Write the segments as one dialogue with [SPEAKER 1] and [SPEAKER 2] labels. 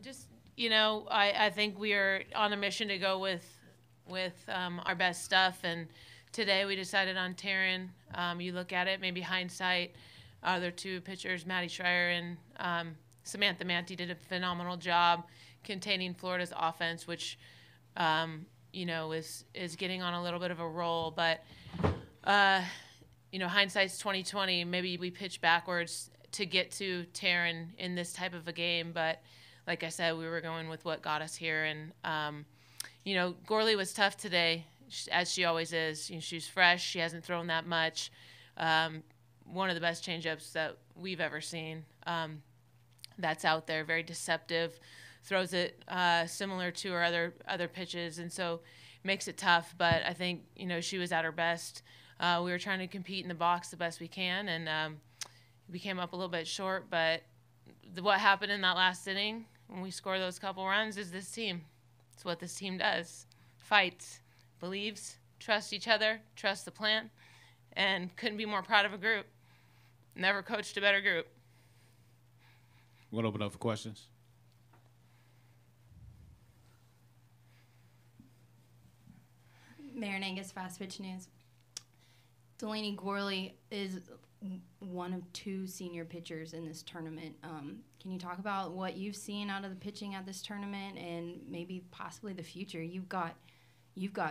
[SPEAKER 1] Just, I think we are on a mission to go with our best stuff, and today we decided on Taryn. You look at it, maybe hindsight, other two pitchers, Maddie Schreier and Samantha Manti, did a phenomenal job containing Florida's offense, which is getting on a little bit of a roll. But hindsight's 2020. Maybe we pitch backwards to get to Taryn in this type of a game, but like I said, we were going with what got us here. And Gorley was tough today, as she always is. She's fresh. She hasn't thrown that much. One of the best changeups that we've ever seen. That's out there, very deceptive, throws it similar to her other pitches, and so makes it tough. But I think she was at her best. We were trying to compete in the box the best we can, and we came up a little bit short. But what happened in that last inning when we score those couple runs is this team. It's what this team does: fights, believes, trusts each other, trusts the plan, and couldn't be more proud of a group. Never coached a better group.
[SPEAKER 2] We'll open up for questions.
[SPEAKER 3] Marin Angus, Fast Pitch News. Delaney Gorley is one of two senior pitchers in this tournament. Can you talk about what you've seen out of the pitching at this tournament and maybe possibly the future? You've got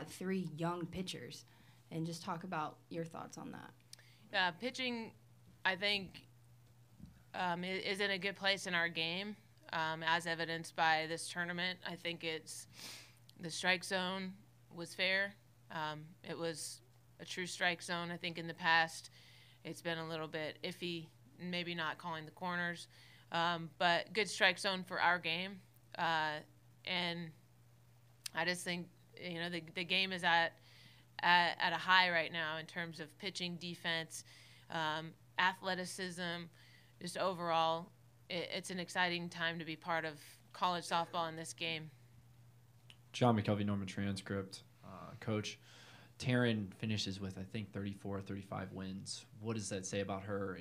[SPEAKER 3] three young pitchers, and just talk about your thoughts on that.
[SPEAKER 1] Pitching, I think, is in a good place in our game, as evidenced by this tournament. I think it's the strike zone was fair. It was a true strike zone. I think in the past it's been a little bit iffy, maybe not calling the corners, but good strike zone for our game. And I just think the game is at a high right now in terms of pitching, defense, athleticism. Just overall, it's an exciting time to be part of college softball in this game.
[SPEAKER 4] John McKelvey, Norman Transcript. Coach, Taryn finishes with, I think, 34, 35 wins. What does that say about her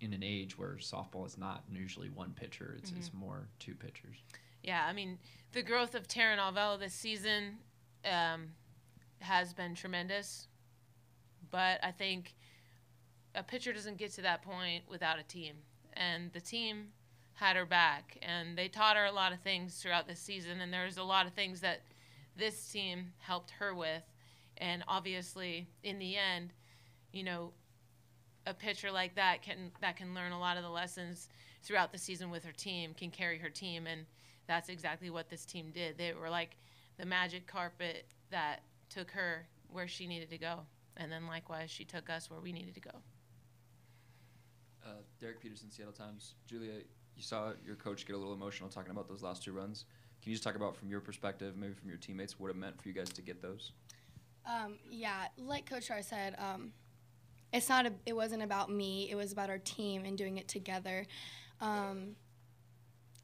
[SPEAKER 4] in an age where softball is not usually one pitcher? It's more two pitchers.
[SPEAKER 1] Yeah, I mean, the growth of Taryn Alvello this season has been tremendous. But I think a pitcher doesn't get to that point without a team. And the team had her back, and they taught her a lot of things throughout this season, and there's a lot of things that this team helped her with. And obviously, in the end, a pitcher like that can learn a lot of the lessons throughout the season with her team, can carry her team, and that's exactly what this team did. They were like the magic carpet that took her where she needed to go, and then likewise, she took us where we needed to go.
[SPEAKER 5] Derek Peterson, Seattle Times. Julia, you saw your coach get a little emotional talking about those last two runs. Can you just talk about, from your perspective, maybe from your teammates, what it meant for you guys to get those?
[SPEAKER 6] Yeah, like Coach Shar said, it wasn't about me. It was about our team and doing it together.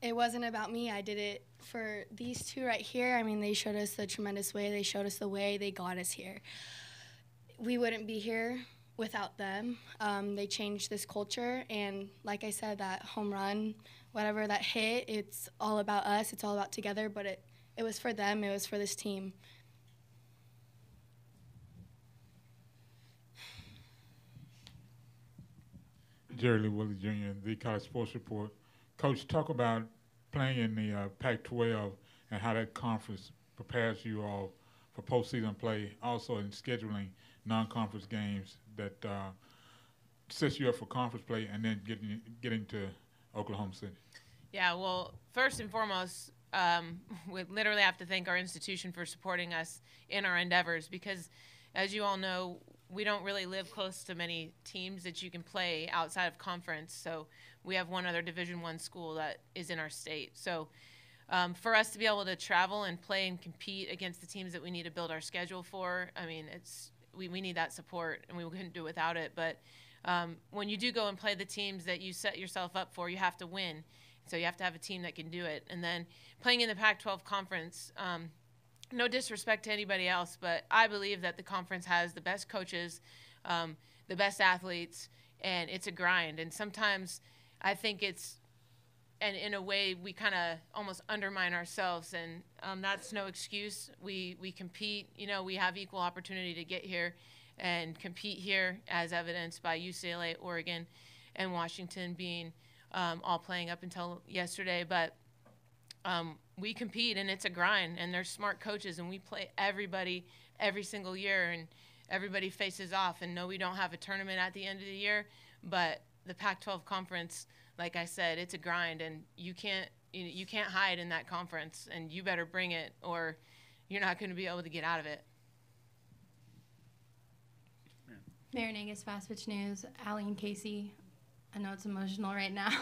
[SPEAKER 6] It wasn't about me. I did it for these two right here. I mean, they showed us the tremendous way. They showed us the way. They got us here. We wouldn't be here without them. They changed this culture, and like I said, that home run, whatever that hit, it's all about us. It's all about together, but it was for them. It was for this team.
[SPEAKER 7] Jerry Lee Willie Jr., the College Sports Report. Coach, talk about playing in the Pac-12 and how that conference prepares you all for postseason play, also in scheduling non-conference games that sets you up for conference play, and then getting to Oklahoma City.
[SPEAKER 1] Yeah, well, first and foremost, we literally have to thank our institution for supporting us in our endeavors because, as you all know, we don't really live close to many teams that you can play outside of conference. So we have one other Division I school that is in our state. So for us to be able to travel and play and compete against the teams that we need to build our schedule for, I mean, we need that support, and we couldn't do without it. But when you do go and play the teams that you set yourself up for, you have to win. So you have to have a team that can do it. And then playing in the Pac-12 conference, no disrespect to anybody else, but I believe that the conference has the best coaches, the best athletes, and it's a grind. And sometimes I think it's and in a way we kind of almost undermine ourselves, and that's no excuse. We compete, we have equal opportunity to get here and compete here, as evidenced by UCLA, Oregon, and Washington being all playing up until yesterday. But we compete, and it's a grind, and there's smart coaches, and we play everybody every single year, and everybody faces off. And no, we don't have a tournament at the end of the year, but the Pac-12 conference, like I said, it's a grind, and you can't hide in that conference, and you better bring it, or you're not going to be able to get out of it.
[SPEAKER 3] Mayor Nagus, Fast Pitch News, Allie and Casey. I know it's emotional right now,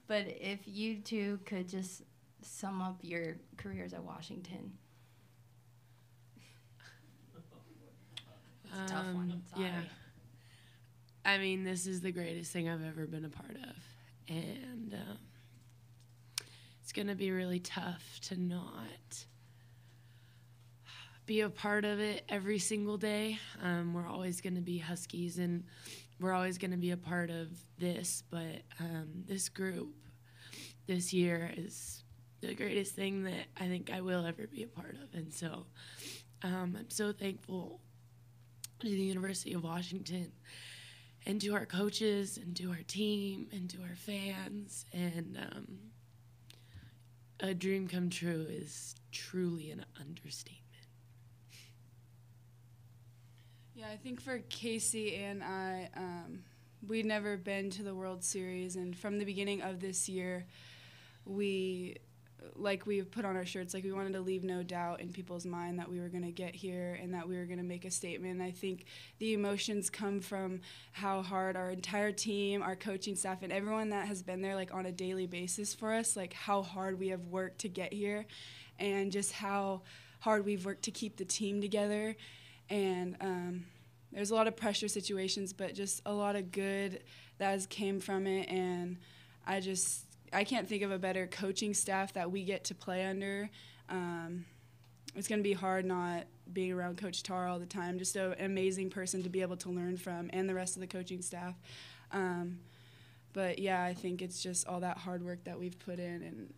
[SPEAKER 3] but if you two could just sum up your careers at Washington. It's a tough one. Sorry.
[SPEAKER 8] Yeah. I mean, this is the greatest thing I've ever been a part of. And it's going to be really tough to not be a part of it every single day. We're always going to be Huskies, and we're always going to be a part of this. But this group this year is the greatest thing that I think I will ever be a part of. And so I'm so thankful to the University of Washington and to our coaches and to our team and to our fans. And a dream come true is truly an understatement.
[SPEAKER 9] Yeah, I think for Casey and I, we'd never been to the World Series, and from the beginning of this year, we put on our shirts, we wanted to leave no doubt in people's mind that we were going to get here and that we were going to make a statement. And I think the emotions come from how hard our entire team, our coaching staff, and everyone that has been there on a daily basis for us, how hard we have worked to get here, and just how hard we've worked to keep the team together. And there's a lot of pressure situations, but just a lot of good that has came from it. And I can't think of a better coaching staff that we get to play under. It's going to be hard not being around Coach Tar all the time. Just an amazing person to be able to learn from, and the rest of the coaching staff. But, yeah, I think it's just all that hard work that we've put in. And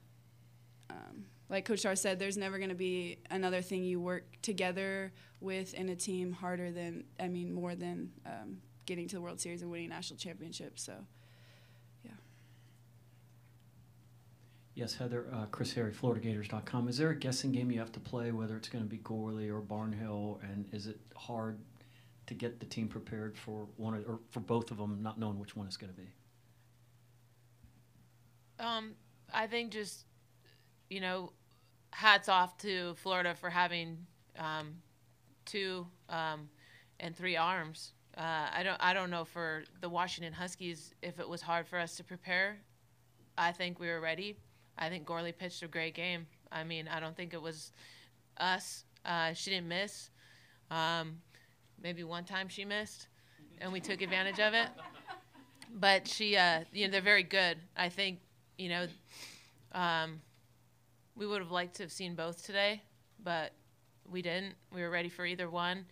[SPEAKER 9] like Coach Tar said, there's never going to be another thing you work together with in a team more than getting to the World Series and winning a national championship. So, yeah.
[SPEAKER 10] Yes, Heather, Chris Harry, FloridaGators.com. Is there a guessing game you have to play, whether it's going to be Gorley or Barnhill, and is it hard to get the team prepared for one or for both of them, not knowing which one it's going to be?
[SPEAKER 1] I think just, hats off to Florida for having 2 and 3 arms. I don't know for the Washington Huskies if it was hard for us to prepare. I think we were ready. I think Gorley pitched a great game. I mean, I don't think it was us. She didn't miss. Maybe one time she missed, and we took advantage of it. But she, they're very good. I think, we would have liked to have seen both today, but we didn't. We were ready for either one.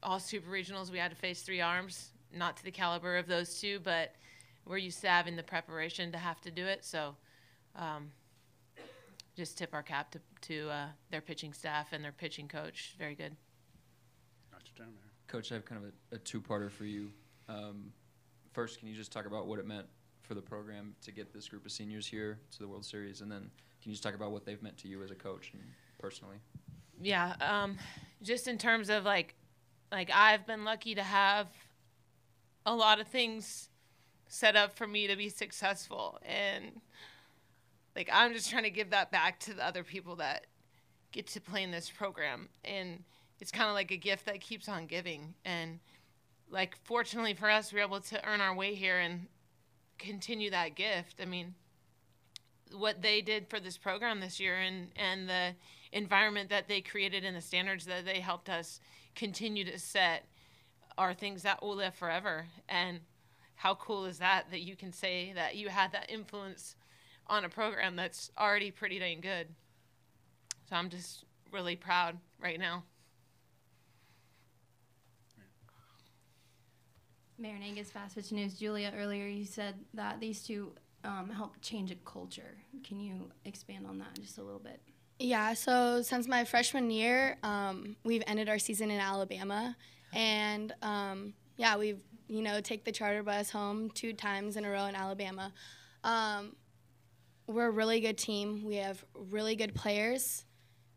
[SPEAKER 1] All super regionals, we had to face 3 arms, not to the caliber of those 2, but we're used to having the preparation to have to do it. So just tip our cap to their pitching staff and their pitching coach. Very good.
[SPEAKER 5] Coach, I have kind of a 2-parter for you. First, can you just talk about what it meant for the program to get this group of seniors here to the World Series? And then can you just talk about what they've meant to you as a coach and personally?
[SPEAKER 1] Yeah, just in terms of I've been lucky to have a lot of things set up for me to be successful, and I'm just trying to give that back to the other people that get to play in this program. And it's kind of like a gift that keeps on giving. And fortunately for us, we were able to earn our way here and continue that gift. I mean, what they did for this program this year and the environment that they created and the standards that they helped us continue to set are things that will live forever. And how cool is that you can say that you had that influence on a program that's already pretty dang good. So I'm just really proud right now.
[SPEAKER 3] Mayor Nagus, Fast Pitch News. Julia, earlier you said that these 2 help change a culture. Can you expand on that just a little bit?
[SPEAKER 6] Yeah, so since my freshman year, we've ended our season in Alabama. And, yeah, we've, take the charter bus home 2 times in a row in Alabama. We're a really good team. We have really good players,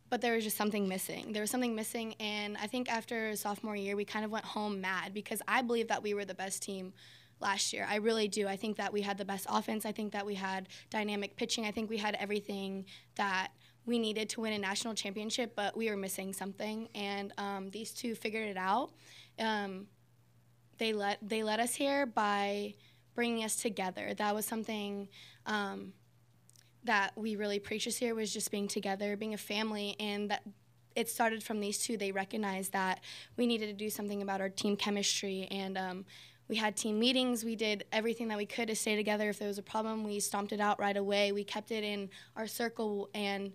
[SPEAKER 6] but there was just something missing. There was something missing, and I think after sophomore year, we kind of went home mad because I believe that we were the best team last year. I really do. I think that we had the best offense. I think that we had dynamic pitching. I think we had everything that we needed to win a national championship, but we were missing something, and these two figured it out. They let us here by bringing us together. That was something that we really preached this year, was just being together, being a family, and that it started from these two. They recognized that we needed to do something about our team chemistry, and we had team meetings. We did everything that we could to stay together. If there was a problem, we stomped it out right away. We kept it in our circle, and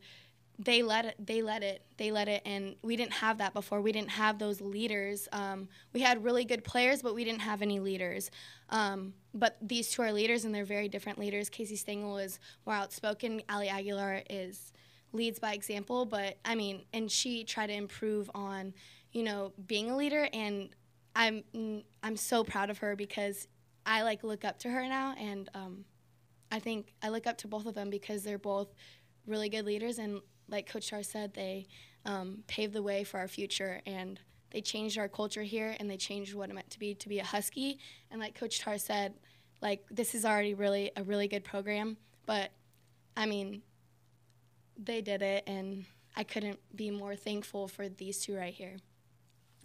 [SPEAKER 6] they let it, and we didn't have that before. We didn't have those leaders. We had really good players, but we didn't have any leaders. But these two are leaders, and they're very different leaders. Casey Stengel is more outspoken. Ali Aguilar leads by example, but and she tried to improve on, being a leader, and I'm so proud of her because I look up to her now, and I think I look up to both of them because they're both really good leaders, and like Coach Tar said, they paved the way for our future, and they changed our culture here, and they changed what it meant to be a Husky. And like Coach Tar said, this is already really a really good program, but they did it, and I couldn't be more thankful for these two right here.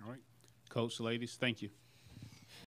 [SPEAKER 2] All right. Coach, ladies, thank you.